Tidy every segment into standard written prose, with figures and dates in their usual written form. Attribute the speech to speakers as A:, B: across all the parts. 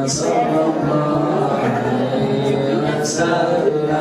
A: Itu satu juga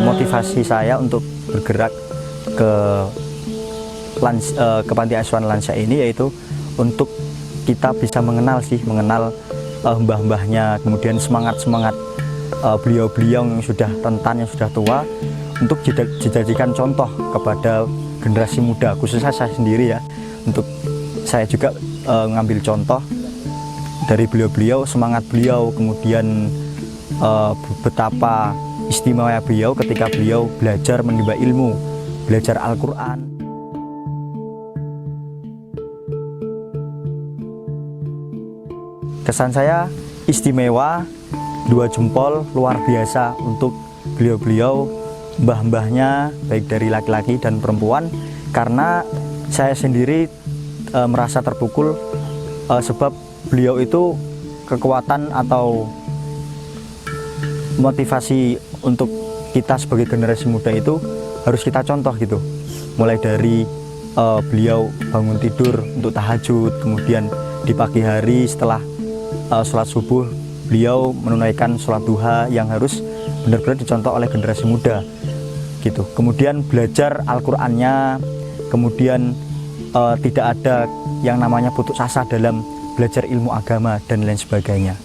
B: motivasi saya untuk bergerak ke panti asuhan lansia ini yaitu untuk kita bisa mengenal mbah-mbahnya, kemudian semangat beliau-beliau yang sudah rentan, yang sudah tua, untuk dijadikan contoh kepada generasi muda, khususnya saya sendiri ya. Untuk saya juga ngambil contoh dari beliau-beliau, semangat beliau, kemudian betapa istimewa beliau ketika beliau belajar menimba ilmu, belajar Al-Quran. Kesan saya istimewa, 2 jempol, luar biasa untuk beliau-beliau, mbah-mbahnya, baik dari laki-laki dan perempuan, karena saya sendiri merasa terpukul sebab beliau itu kekuatan atau motivasi untuk kita sebagai generasi muda itu harus kita contoh gitu. Mulai dari beliau bangun tidur untuk tahajud, kemudian di pagi hari setelah sholat subuh beliau menunaikan sholat duha yang harus benar-benar dicontoh oleh generasi muda gitu. Kemudian belajar Al-Qur'annya, kemudian tidak ada yang namanya putus asa dalam belajar ilmu agama dan lain sebagainya.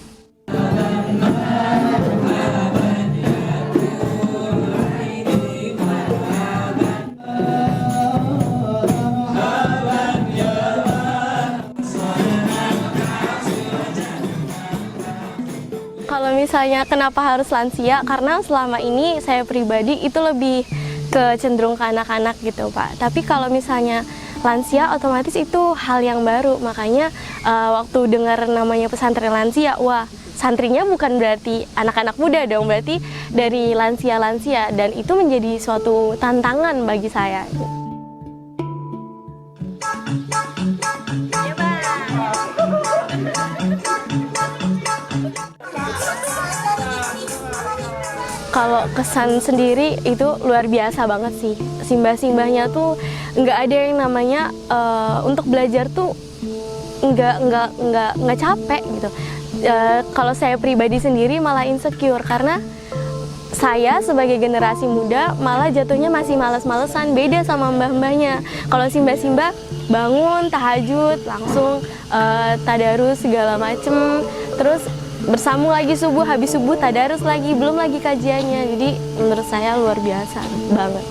C: Kalau misalnya kenapa harus lansia, karena selama ini saya pribadi itu lebih ke cenderung ke anak-anak gitu Pak. Tapi kalau misalnya lansia otomatis itu hal yang baru, makanya waktu dengar namanya pesantren lansia, wah santrinya bukan berarti anak-anak muda dong, berarti dari lansia-lansia, dan itu menjadi suatu tantangan bagi saya. Kalau kesan sendiri itu luar biasa banget sih. Simbah-simbahnya tuh nggak ada yang namanya untuk belajar tuh nggak capek gitu. Kalau saya pribadi sendiri malah insecure karena saya sebagai generasi muda malah jatuhnya masih males-malesan, beda sama mbah-mbahnya. Kalau simbah-simbah bangun tahajud langsung tadarus segala macem, terus bersambung lagi subuh, habis subuh tadarus lagi, belum lagi kajiannya. Jadi menurut saya luar biasa banget.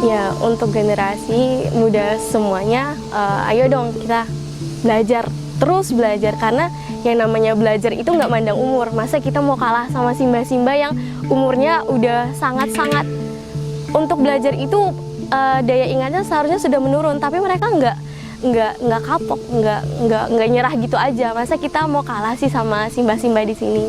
C: Ya, untuk generasi muda semuanya, ayo dong kita belajar, terus belajar, karena yang namanya belajar itu nggak mandang umur. Masa kita mau kalah sama simbah-simbah yang umurnya udah sangat-sangat, untuk belajar itu daya ingatnya seharusnya sudah menurun, tapi mereka nggak kapok, nggak nyerah gitu aja. Masa kita mau kalah sih sama simbah-simbah di sini?